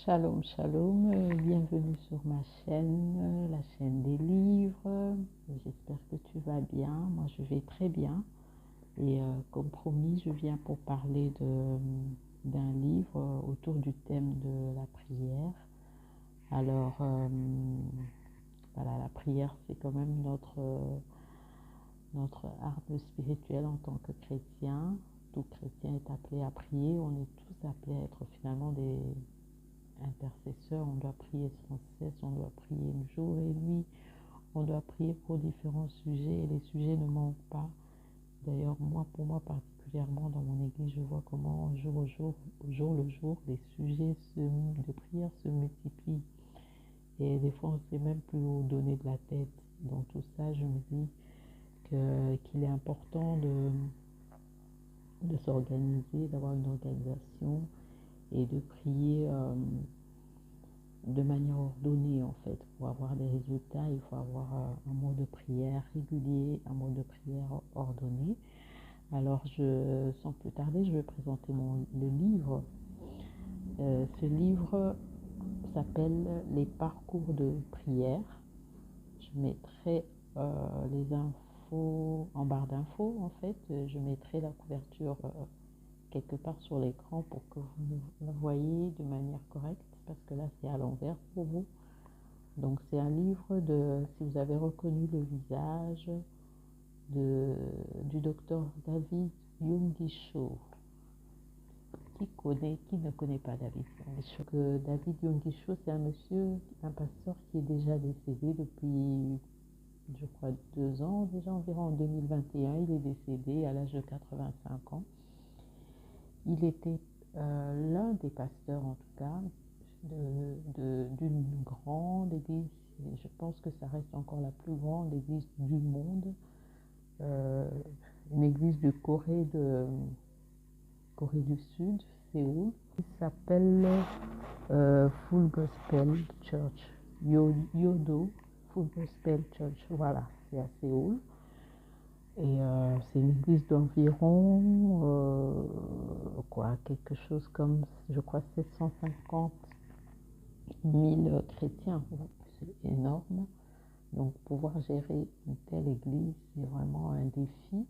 Shalom, shalom, bienvenue sur ma chaîne, la chaîne des livres. J'espère que tu vas bien. Moi, je vais très bien. Et comme promis, je viens pour parler d'un livre autour du thème de la prière. Alors, voilà, la prière, c'est quand même notre arme spirituelle en tant que chrétien. Tout chrétien est appelé à prier. On est tous appelés à être finalement des intercesseur, on doit prier sans cesse, on doit prier jour et nuit, on doit prier pour différents sujets et les sujets ne manquent pas. D'ailleurs, pour moi particulièrement, dans mon église, je vois comment jour le jour, les sujets de prière se multiplient. Et des fois, on ne sait même plus où donner de la tête. Dans tout ça, je me dis qu'il est important de s'organiser, d'avoir une organisation et de prier de manière ordonnée en fait. Pour avoir des résultats, il faut avoir un mode de prière régulier, un mode de prière ordonné. Alors, sans plus tarder, je vais présenter le livre. Ce livre s'appelle Les parcours de prière. Je mettrai les infos en barre d'infos en fait. Je mettrai la couverture quelque part sur l'écran pour que vous la voyez de manière correcte, parce que là c'est à l'envers pour vous. Donc c'est un livre si vous avez reconnu le visage du docteur David Yonggi-Cho. Qui ne connaît pas David Yonggi-Cho? David Yonggi-Cho, c'est un pasteur qui est déjà décédé depuis, je crois, 2 ans, déjà environ en 2021, il est décédé à l'âge de 85 ans. Il était l'un des pasteurs, en tout cas, d'une grande église. Je pense que ça reste encore la plus grande église du monde, une église de Corée du Sud, Séoul. Il s'appelle Full Gospel Church, Yodo Full Gospel Church, voilà, c'est à Séoul. Et c'est une église d'environ, quelque chose comme, je crois, 750 000 chrétiens. C'est énorme. Donc, pouvoir gérer une telle église, c'est vraiment un défi.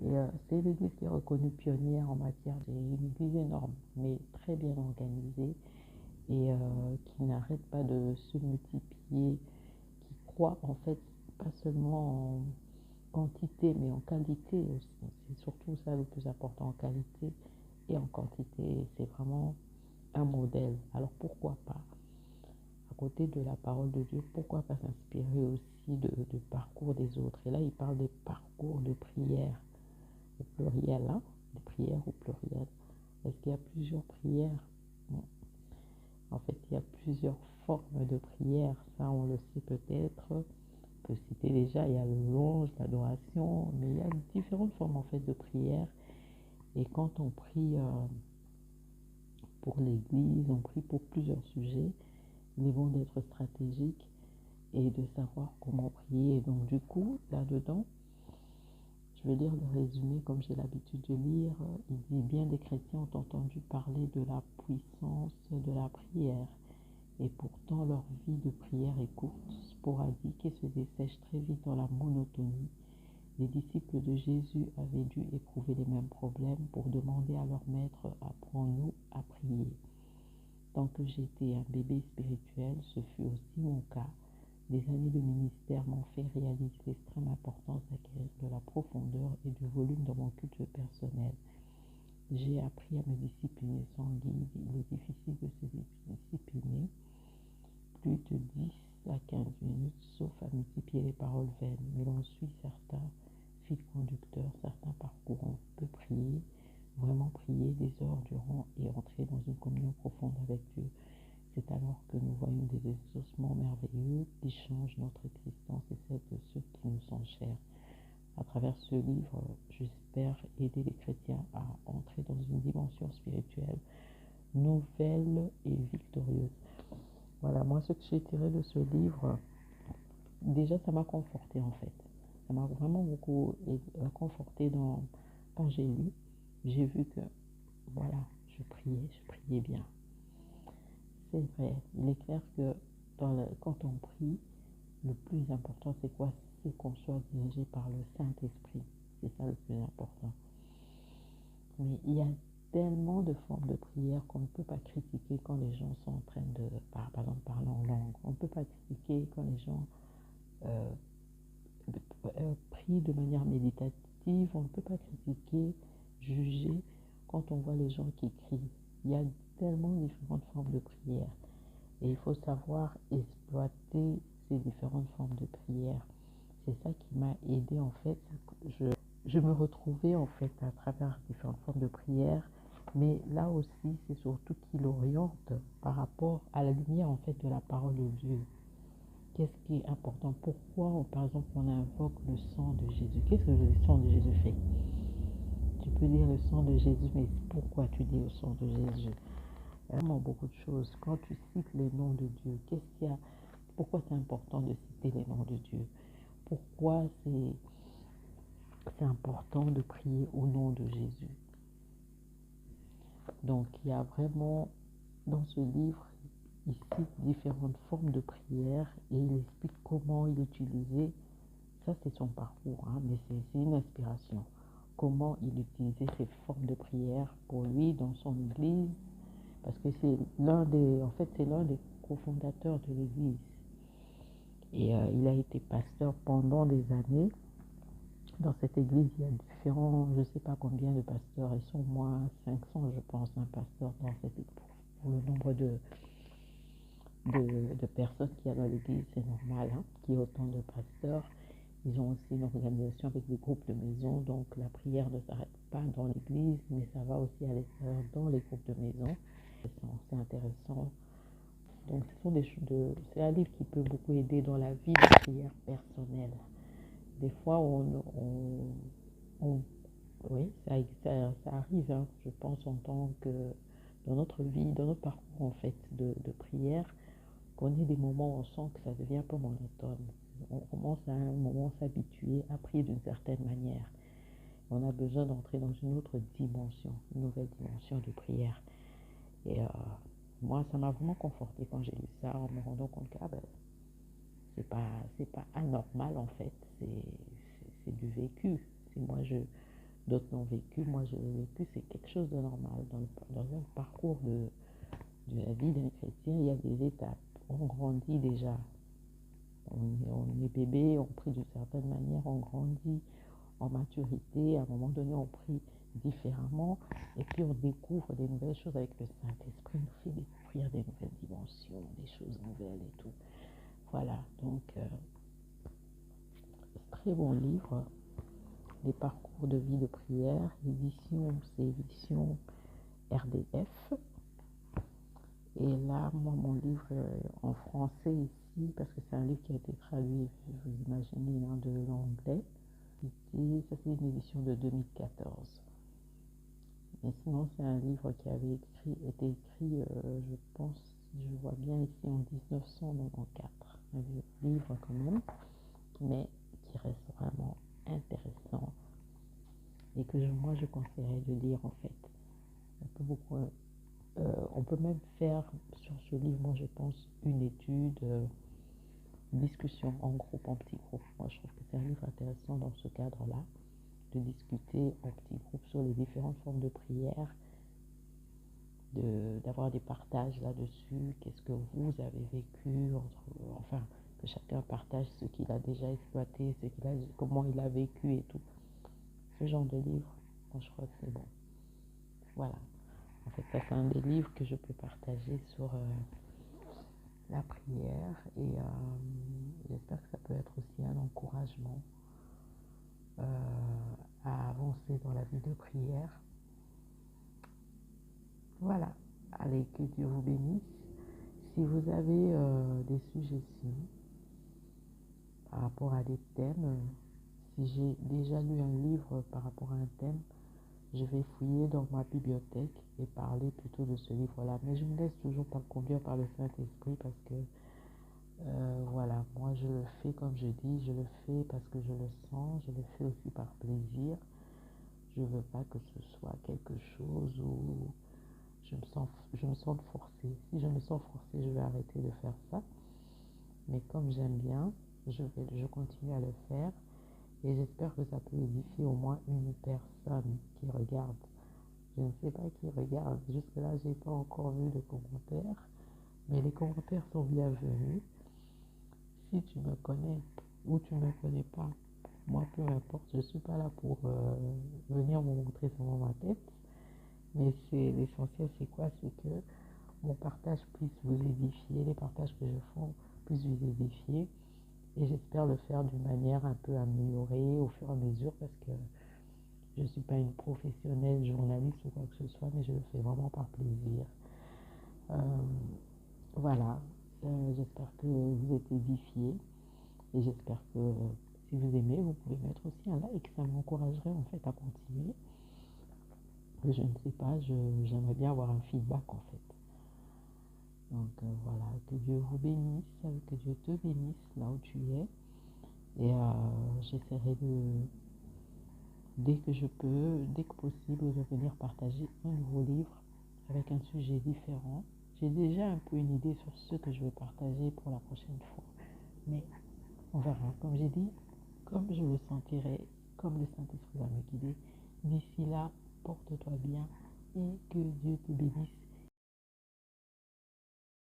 Et c'est l'église qui est reconnue pionnière en matière une église énorme, mais très bien organisée et qui n'arrête pas de se multiplier, qui croit en fait pas seulement en quantité, mais en qualité aussi. C'est surtout ça le plus important, en qualité et en quantité. C'est vraiment un modèle. Alors pourquoi pas, à côté de la parole de Dieu, pourquoi pas s'inspirer aussi de parcours des autres? Et là, il parle des parcours de prière au pluriel, hein, des prières au pluriel. Est-ce qu'il y a plusieurs prières? Non. En fait, il y a plusieurs formes de prière. Ça, on le sait peut-être. On peut citer déjà, il y a le louange, l'adoration, mais il y a différentes formes en fait de prière. Et quand on prie pour l'Église, on prie pour plusieurs sujets, il est bon d'être stratégique et de savoir comment prier. Et donc du coup, là-dedans, je vais lire le résumé comme j'ai l'habitude de lire. Il dit: bien des chrétiens ont entendu parler de la puissance de la prière. Et pourtant, leur vie de prière est courte, sporadique et se dessèche très vite dans la monotonie. Les disciples de Jésus avaient dû éprouver les mêmes problèmes pour demander à leur maître: apprends-nous à prier. Tant que j'étais un bébé spirituel, ce fut aussi mon cas. Des années de ministère m'ont fait réaliser l'extrême importance d'acquérir de la profondeur et du volume dans mon culte personnel. J'ai appris à me discipliner sans guide. Il est difficile de se discipliner plus de 10 à 15 minutes, sauf à multiplier les paroles vaines. Mais l'on suit certains fils conducteurs, certains parcours. On peut prier, vraiment prier des heures durant et entrer dans une communion profonde avec Dieu. C'est alors que nous voyons des exaucements merveilleux qui changent notre existence et celle de ceux qui nous sont chers. À travers ce livre, j'espère aider les chrétiens à entrer dans une dimension spirituelle nouvelle et victorieuse. Voilà, moi, ce que j'ai tiré de ce livre, déjà, ça m'a conforté en fait. Ça m'a vraiment beaucoup conforté quand j'ai lu. J'ai vu que, voilà, je priais bien. c'est vrai. Il est clair que quand on prie, le plus important, c'est quoi? C'est qu'on soit dirigé par le Saint-Esprit. C'est ça le plus important. Mais il y a tellement de formes de prière qu'on ne peut pas critiquer quand les gens sont en train de, par exemple, parler en langue. On ne peut pas critiquer quand les gens euh, prient de manière méditative. On ne peut pas critiquer, juger quand on voit les gens qui crient. Il y a tellement différentes formes de prière. Et il faut savoir exploiter ces différentes formes de prière. C'est ça qui m'a aidé en fait. Je me retrouvais en fait à travers différentes formes de prière, mais là aussi c'est surtout qu'il oriente par rapport à la lumière en fait de la parole de Dieu. Qu'est-ce qui est important? Pourquoi, par exemple, on invoque le sang de Jésus? Qu'est-ce que le sang de Jésus fait? Tu peux dire le sang de Jésus, mais pourquoi tu dis le sang de Jésus? Vraiment beaucoup de choses. Quand tu cites les noms de Dieu, qu'est-ce qu'il y a? Pourquoi c'est important de citer les noms de Dieu? Pourquoi c'est important de prier au nom de Jésus? Donc il y a vraiment dans ce livre, il cite différentes formes de prière et il explique comment il utilisait. Ça c'est son parcours, hein, mais c'est une inspiration. Comment il utilisait ces formes de prière pour lui dans son église, parce que c'est l'un des cofondateurs de l'église. Et il a été pasteur pendant des années. Dans cette église, il y a différents, je ne sais pas combien de pasteurs, ils sont au moins 500, je pense, un pasteur dans cette église. Pour le nombre de personnes qu'il y a dans l'église, c'est normal, hein, qu'il y ait autant de pasteurs. Ils ont aussi une organisation avec des groupes de maison, donc la prière ne s'arrête pas dans l'église, mais ça va aussi à l'extérieur dans les groupes de maison. C'est intéressant. Donc c'est un livre qui peut beaucoup aider dans la vie de prière personnelle. Des fois, oui, ça arrive, hein, je pense, en tant que dans notre vie, dans notre parcours en fait de prière, qu'on ait des moments où on sent que ça devient un peu monotone. On commence à un moment s'habituer à prier d'une certaine manière. On a besoin d'entrer dans une autre dimension, une nouvelle dimension de prière. Et moi, ça m'a vraiment conforté quand j'ai lu ça, en me rendant compte que c'est pas anormal en fait, c'est du vécu. D'autres l'ont vécu, moi je l'ai vécu, c'est quelque chose de normal. Dans un parcours de la vie d'un chrétien, il y a des étapes. On grandit déjà. On est bébé, on prie d'une certaine manière, on grandit en maturité. À un moment donné, on prie différemment. Et puis on découvre des nouvelles choses avec le Saint-Esprit. Il nous fait découvrir des nouvelles dimensions, des choses nouvelles et tout. Voilà, donc très bon livre. Les parcours de vie de prière, l'édition, c'est édition RDF. Et là, moi, mon livre en français ici, parce que c'est un livre qui a été traduit, vous imaginez, hein, de l'anglais. Ici, ça c'est une édition de 2014. Mais sinon, c'est un livre qui avait été écrit, je pense, si je vois bien ici, en 1994. Un vieux livre quand même, mais qui reste vraiment intéressant et que moi je conseillerais de lire en fait. On peut même faire sur ce livre, moi je pense, une étude, une discussion en groupe, en petit groupe. Moi je trouve que c'est un livre intéressant dans ce cadre-là, de discuter en petit groupe sur les différentes formes de prière, d'avoir des partages là-dessus, qu'est-ce que vous avez vécu, enfin, que chacun partage ce qu'il a déjà exploité, comment il a vécu et tout. Ce genre de livre, moi je crois que c'est bon. Voilà. En fait, ça c'est un des livres que je peux partager sur la prière et j'espère que ça peut être aussi un encouragement à avancer dans la vie de prière. Voilà. Allez, que Dieu vous bénisse. Si vous avez des suggestions par rapport à des thèmes, si j'ai déjà lu un livre par rapport à un thème, je vais fouiller dans ma bibliothèque et parler plutôt de ce livre-là. Mais je me laisse toujours pas conduire par le Saint-Esprit parce que, voilà, moi je le fais comme je dis, je le fais parce que je le sens, je le fais aussi par plaisir. Je ne veux pas que ce soit quelque chose où je me sens forcée. Si je me sens forcée, je vais arrêter de faire ça. Mais comme j'aime bien, je continue à le faire. Et j'espère que ça peut édifier au moins une personne qui regarde. Je ne sais pas qui regarde. Jusque-là, je n'ai pas encore vu de commentaires. Mais les commentaires sont bienvenus. Si tu me connais ou tu ne me connais pas, moi, peu importe. Je ne suis pas là pour venir me montrer seulement ma tête. Mais l'essentiel, c'est quoi? C'est que mon partage puisse vous édifier. Les partages que je fais puissent vous édifier. Et j'espère le faire d'une manière un peu améliorée au fur et à mesure parce que je ne suis pas une professionnelle journaliste ou quoi que ce soit, mais je le fais vraiment par plaisir. Euh, voilà, j'espère que vous êtes édifiés et j'espère que si vous aimez, vous pouvez mettre aussi un like, ça m'encouragerait en fait à continuer. Je ne sais pas, j'aimerais bien avoir un feedback en fait. Donc voilà, que Dieu vous bénisse, que Dieu te bénisse là où tu es. Et j'essaierai dès que je peux, dès que possible, de venir partager un nouveau livre avec un sujet différent. J'ai déjà un peu une idée sur ce que je vais partager pour la prochaine fois. Mais on verra. Comme j'ai dit, comme je le sentirai, comme le Saint-Esprit va me guider. D'ici là, porte-toi bien et que Dieu te bénisse